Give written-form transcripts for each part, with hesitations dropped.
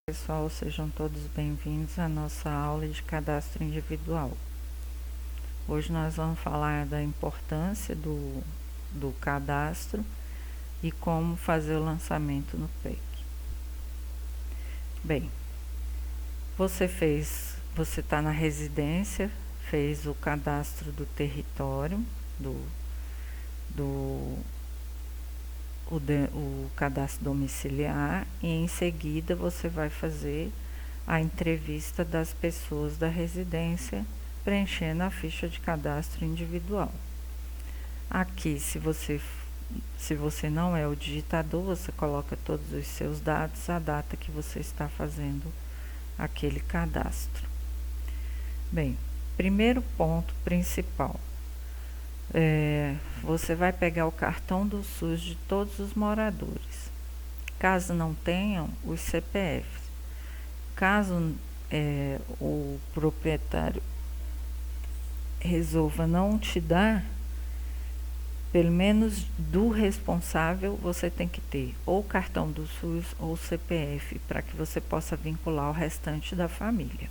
Pessoal, sejam todos bem-vindos à nossa aula de cadastro individual. Hoje nós vamos falar da importância do cadastro e como fazer o lançamento no PEC. Bem, você está na residência, fez o cadastro do território, o cadastro domiciliar, e em seguida você vai fazer a entrevista das pessoas da residência, preenchendo a ficha de cadastro individual. Aqui, se você não é o digitador, você coloca todos os seus dados, a data que você está fazendo aquele cadastro. Bem, primeiro ponto principal. Você vai pegar o cartão do SUS de todos os moradores. Caso não tenham, os CPFs. Caso o proprietário resolva não te dar, pelo menos do responsável, você tem que ter ou cartão do SUS ou CPF, para que você possa vincular o restante da família.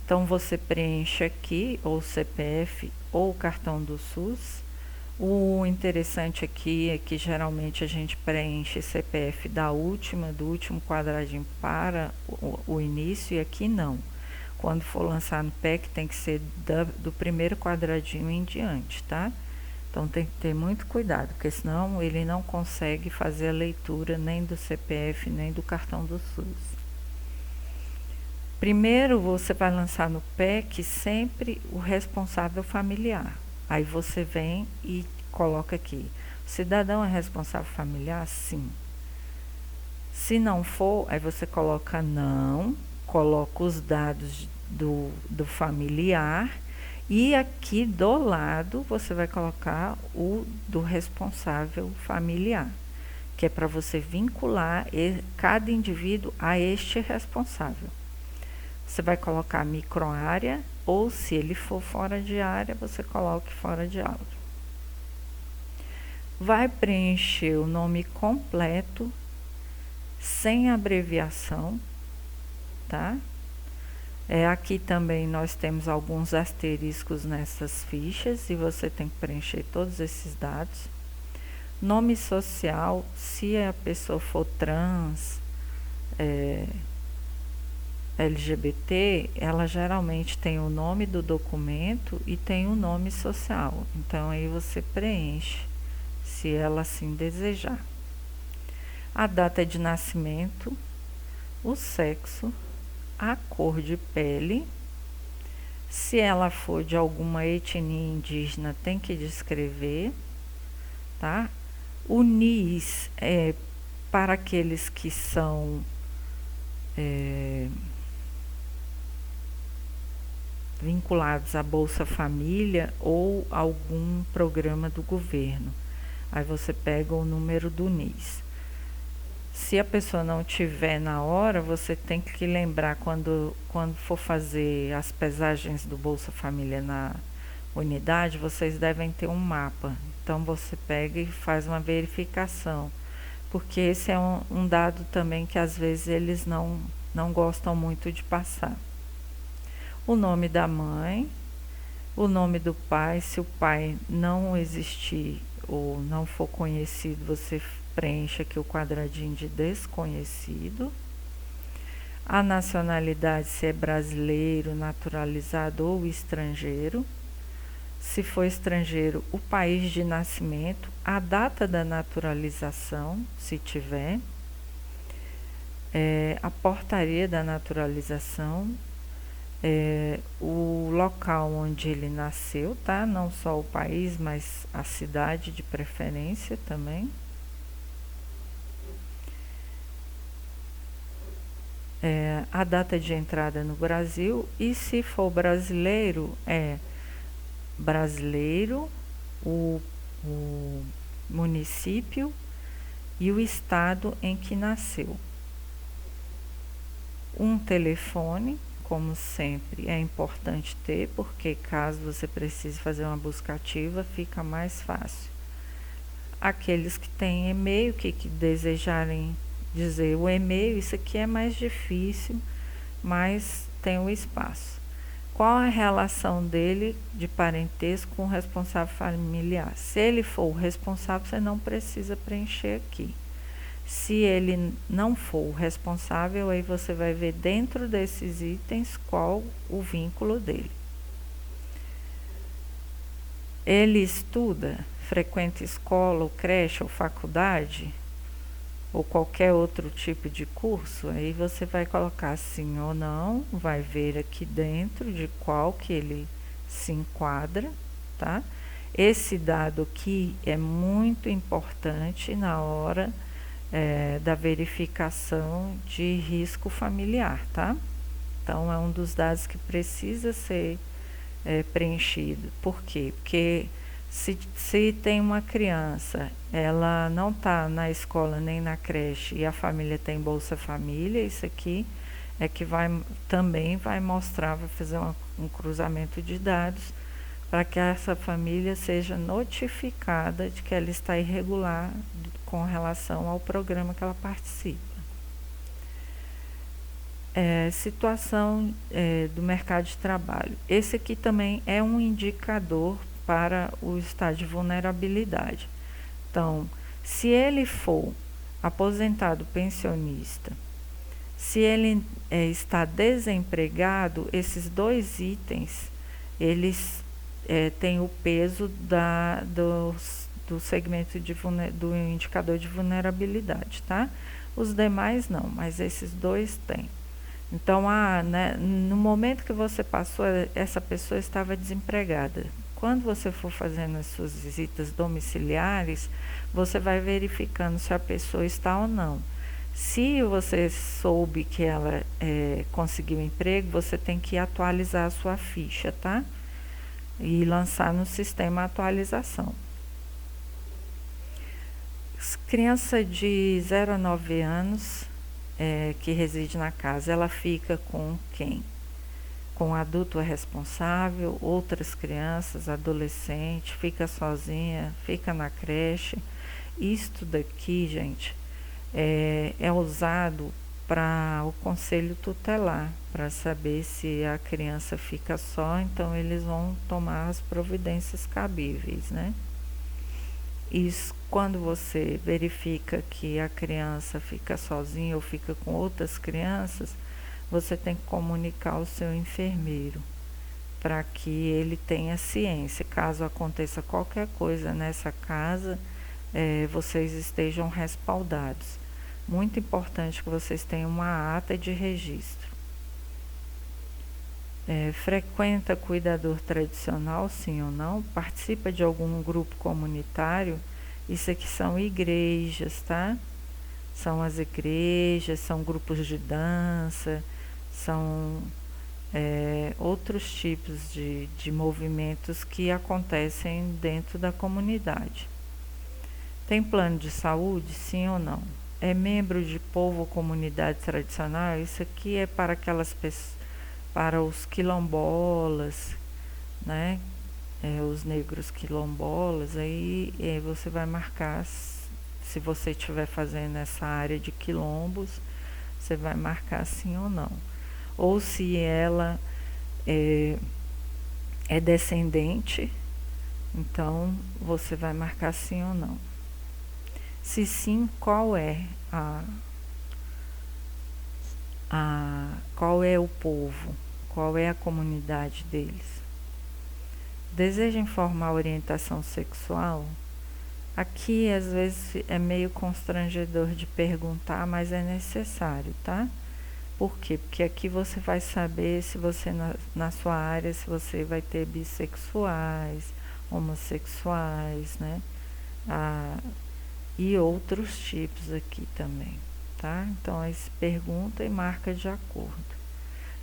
Então, você preenche aqui ou CPF ou cartão do SUS. O interessante aqui é que geralmente a gente preenche CPF do último quadradinho para o início, e aqui não. Quando for lançar no PEC, tem que ser do primeiro quadradinho em diante, tá? Então, tem que ter muito cuidado, porque senão ele não consegue fazer a leitura nem do CPF, nem do cartão do SUS. Primeiro, você vai lançar no PEC sempre o responsável familiar. Aí você vem e coloca aqui: cidadão é responsável familiar? Sim. Se não for, aí você coloca não, coloca os dados do familiar, e aqui do lado você vai colocar o do responsável familiar, que é para você vincular cada indivíduo a este responsável. Você vai colocar microárea, ou se ele for fora de área, você coloque fora de área. Vai preencher o nome completo, sem abreviação, tá? Aqui também nós temos alguns asteriscos nessas fichas, e você tem que preencher todos esses dados. Nome social, se a pessoa for trans, LGBT, ela geralmente tem o nome do documento e tem o nome social. Então, aí você preenche, se ela assim desejar. A data de nascimento, o sexo, a cor de pele. Se ela for de alguma etnia indígena, tem que descrever, tá? O NIS é para aqueles que são vinculados à Bolsa Família ou algum programa do governo. Aí você pega o número do NIS. Se a pessoa não tiver na hora, você tem que lembrar, quando for fazer as pesagens do Bolsa Família na unidade, vocês devem ter um mapa. Então você pega e faz uma verificação, porque esse é um dado também que às vezes eles não gostam muito de passar. O nome da mãe, o nome do pai. Se o pai não existir ou não for conhecido, você preenche aqui o quadradinho de desconhecido. A nacionalidade, se é brasileiro, naturalizado ou estrangeiro. Se for estrangeiro, o país de nascimento, a data da naturalização, se tiver, a portaria da naturalização, o local onde ele nasceu, tá? Não só o país, mas a cidade de preferência também. A data de entrada no Brasil, e se for brasileiro, brasileiro, o município e o estado em que nasceu. Um telefone, como sempre, é importante ter, porque caso você precise fazer uma busca ativa, fica mais fácil. Aqueles que têm e-mail, que desejarem dizer o e-mail, isso aqui é mais difícil, mas tem o espaço. Qual a relação dele de parentesco com o responsável familiar? Se ele for o responsável, você não precisa preencher aqui. Se ele não for o responsável, aí você vai ver dentro desses itens qual o vínculo dele. Ele estuda, frequenta escola, ou creche, ou faculdade, ou qualquer outro tipo de curso, aí você vai colocar sim ou não, vai ver aqui dentro de qual que ele se enquadra, tá? Esse dado aqui é muito importante na hora da verificação de risco familiar, tá? Então, é um dos dados que precisa ser preenchido. Por quê? Porque se tem uma criança, ela não está na escola nem na creche e a família tem Bolsa Família, isso aqui é que também vai mostrar, vai fazer um cruzamento de dados para que essa família seja notificada de que ela está irregular com relação ao programa que ela participa. Situação do mercado de trabalho. Esse aqui também é um indicador para o estado de vulnerabilidade. Então, se ele for aposentado pensionista, se ele está desempregado, esses dois itens, eles têm o peso do segmento do indicador de vulnerabilidade, tá? Os demais não, mas esses dois têm. Então, no momento que você passou, essa pessoa estava desempregada. Quando você for fazendo as suas visitas domiciliares, você vai verificando se a pessoa está ou não. Se você soube que ela conseguiu emprego, você tem que atualizar a sua ficha, tá? E lançar no sistema a atualização. Criança de 0 a 9 anos que reside na casa, ela fica com quem? Com o adulto responsável, outras crianças, adolescente, fica sozinha, fica na creche. Isto daqui, gente, é usado para o conselho tutelar, para saber se a criança fica só, então eles vão tomar as providências cabíveis, né? Isso, quando você verifica que a criança fica sozinha ou fica com outras crianças, você tem que comunicar ao seu enfermeiro para que ele tenha ciência. Caso aconteça qualquer coisa nessa casa, vocês estejam respaldados. Muito importante que vocês tenham uma ata de registro. Frequenta cuidador tradicional, sim ou não? Participa de algum grupo comunitário? Isso aqui são igrejas, tá? São as igrejas, são grupos de dança, são outros tipos de movimentos que acontecem dentro da comunidade. Tem plano de saúde, sim ou não? É membro de povo ou comunidade tradicional? Isso aqui é para aquelas pessoas, para os quilombolas, né? Os negros quilombolas, aí você vai marcar, se você estiver fazendo essa área de quilombos, você vai marcar sim ou não. Ou se ela é descendente, então você vai marcar sim ou não. Se sim, qual é qual é o povo, qual é a comunidade deles. Deseja informar a orientação sexual? Aqui às vezes é meio constrangedor de perguntar, mas é necessário, tá? Por quê? Porque aqui você vai saber se você na sua área, se você vai ter bissexuais, homossexuais, né? E outros tipos aqui também, tá? Então, aí se pergunta e marca de acordo.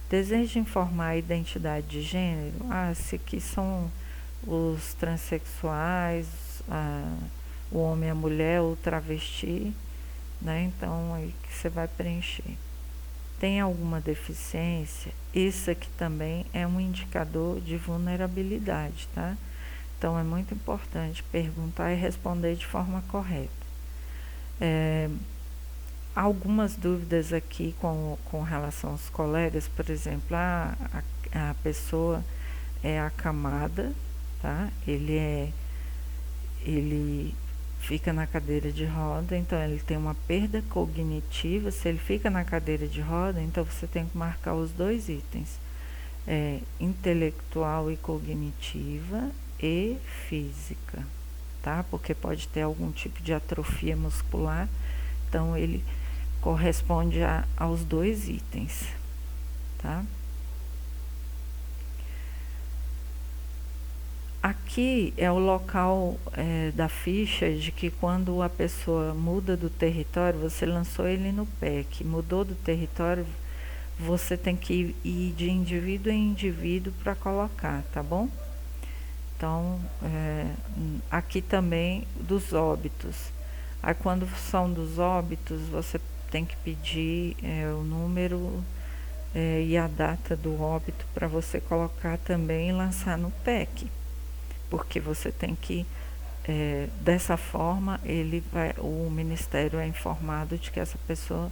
Deseja informar a identidade de gênero? Se aqui são os transexuais, o homem e a mulher, o travesti, né? Então, aí que você vai preencher. Tem alguma deficiência? Isso aqui também é um indicador de vulnerabilidade, tá? Então, é muito importante perguntar e responder de forma correta. algumas dúvidas aqui com relação aos colegas, por exemplo, a pessoa é acamada, tá? Ele fica na cadeira de roda, então ele tem uma perda cognitiva. Se ele fica na cadeira de roda, então você tem que marcar os 2 itens, intelectual e cognitiva e física, tá? Porque pode ter algum tipo de atrofia muscular, então ele corresponde aos 2 itens, tá? Aqui é o local da ficha de que quando a pessoa muda do território, você lançou ele no PEC, mudou do território, você tem que ir de indivíduo em indivíduo para colocar, tá bom? Então, aqui também dos óbitos. Aí quando são dos óbitos, você tem que pedir o número e a data do óbito para você colocar também e lançar no PEC. Porque você tem que, dessa forma, o Ministério é informado de que essa pessoa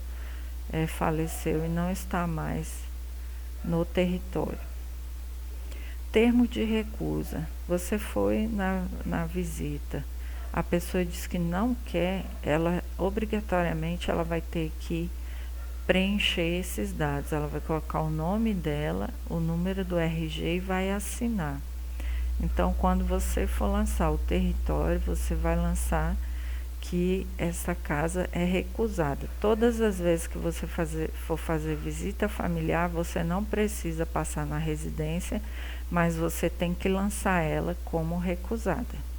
faleceu e não está mais no território. Termo de recusa. Você foi na visita, a pessoa diz que não quer, ela obrigatoriamente ela vai ter que preencher esses dados. Ela vai colocar o nome dela, o número do RG e vai assinar. Então, quando você for lançar o território, você vai lançar que essa casa é recusada. Todas as vezes que você for fazer visita familiar, você não precisa passar na residência, mas você tem que lançar ela como recusada.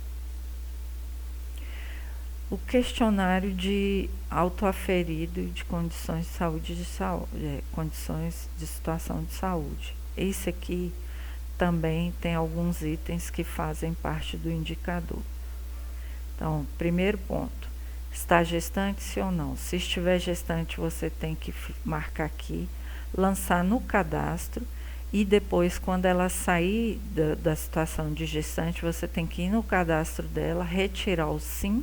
O questionário de autoaferido de condições de saúde, condições de situação de saúde. Esse aqui também tem alguns itens que fazem parte do indicador. Então, primeiro ponto, está gestante, sim ou não? Se estiver gestante, você tem que marcar aqui, lançar no cadastro e depois, quando ela sair da situação de gestante, você tem que ir no cadastro dela, retirar o sim,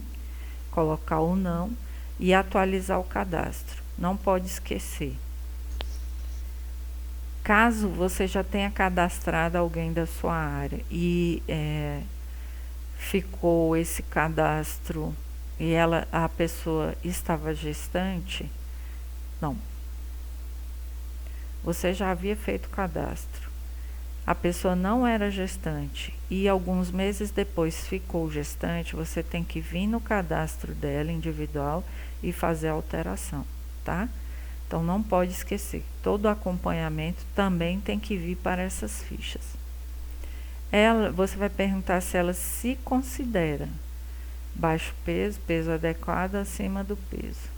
colocar o não e atualizar o cadastro. Não pode esquecer. Caso você já tenha cadastrado alguém da sua área e ficou esse cadastro e a pessoa estava gestante, não. Você já havia feito o cadastro. A pessoa não era gestante e alguns meses depois ficou gestante, você tem que vir no cadastro dela individual e fazer a alteração, tá? Então, não pode esquecer, todo acompanhamento também tem que vir para essas fichas. Você vai perguntar se ela se considera baixo peso, peso adequado, acima do peso.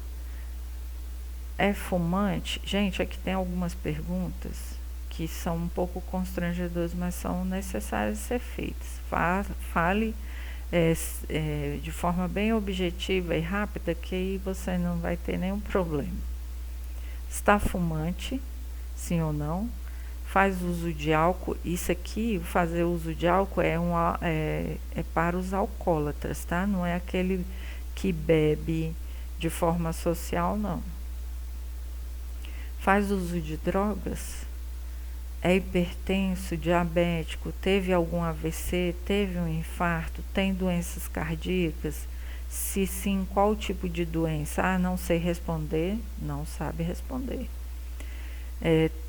É fumante? Gente, aqui tem algumas perguntas que são um pouco constrangedoras, mas são necessárias ser feitas. Fale de forma bem objetiva e rápida, que aí você não vai ter nenhum problema. Está fumante, sim ou não? Faz uso de álcool? Isso aqui, fazer uso de álcool é para os alcoólatras, tá? Não é aquele que bebe de forma social, não. Faz uso de drogas? É hipertenso, diabético, teve algum AVC, teve um infarto, tem doenças cardíacas? Se sim, qual tipo de doença? Não sei responder, não sabe responder.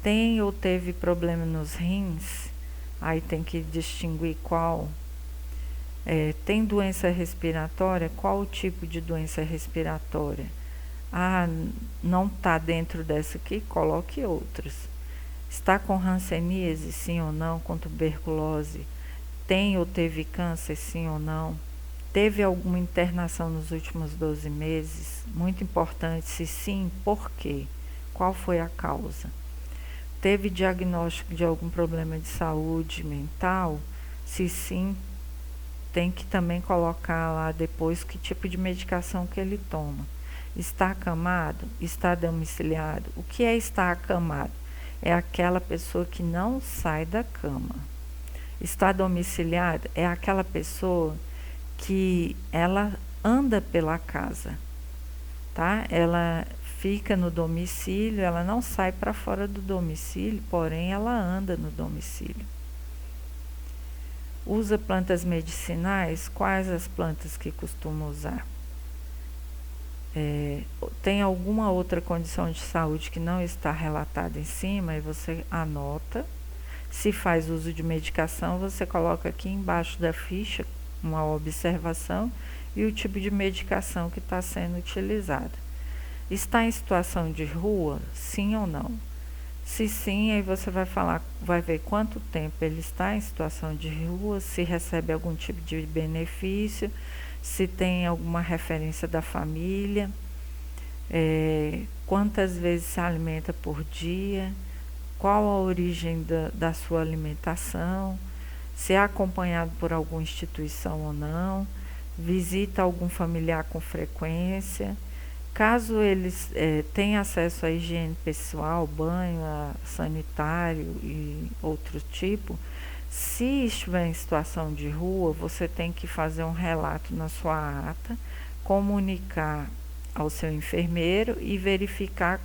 Tem ou teve problema nos rins? Aí tem que distinguir qual. Tem doença respiratória? Qual o tipo de doença respiratória? Não está dentro dessa aqui? Coloque outras. Está com hanseníase, sim ou não? Com tuberculose? Tem ou teve câncer, sim ou não? Teve alguma internação nos últimos 12 meses? Muito importante, se sim, por quê? Qual foi a causa? Teve diagnóstico de algum problema de saúde mental? Se sim, tem que também colocar lá depois que tipo de medicação que ele toma. Está acamado? Está domiciliado? O que é estar acamado? É aquela pessoa que não sai da cama. Está domiciliado? É aquela pessoa que ela anda pela casa, tá? Ela fica no domicílio, ela não sai para fora do domicílio, porém ela anda no domicílio. Usa plantas medicinais? Quais as plantas que costuma usar? Tem alguma outra condição de saúde que não está relatada em cima e você anota. Se faz uso de medicação, você coloca aqui embaixo da ficha uma observação e o tipo de medicação que está sendo utilizada. Está em situação de rua? Sim ou não? Se sim, aí você vai ver quanto tempo ele está em situação de rua, se recebe algum tipo de benefício, se tem alguma referência da família, quantas vezes se alimenta por dia, qual a origem da sua alimentação, se é acompanhado por alguma instituição ou não, visita algum familiar com frequência. Caso eles tenham acesso à higiene pessoal, banho, sanitário e outro tipo, se estiver em situação de rua, você tem que fazer um relato na sua ata, comunicar ao seu enfermeiro e verificar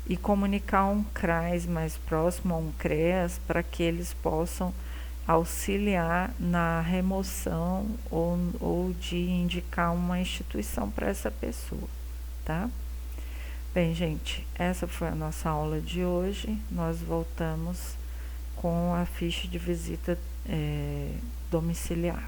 e comunicar um CRAS mais próximo, um CREAS, para que eles possam auxiliar na remoção ou de indicar uma instituição para essa pessoa, tá? Bem, gente, essa foi a nossa aula de hoje. Nós voltamos com a ficha de visita domiciliar.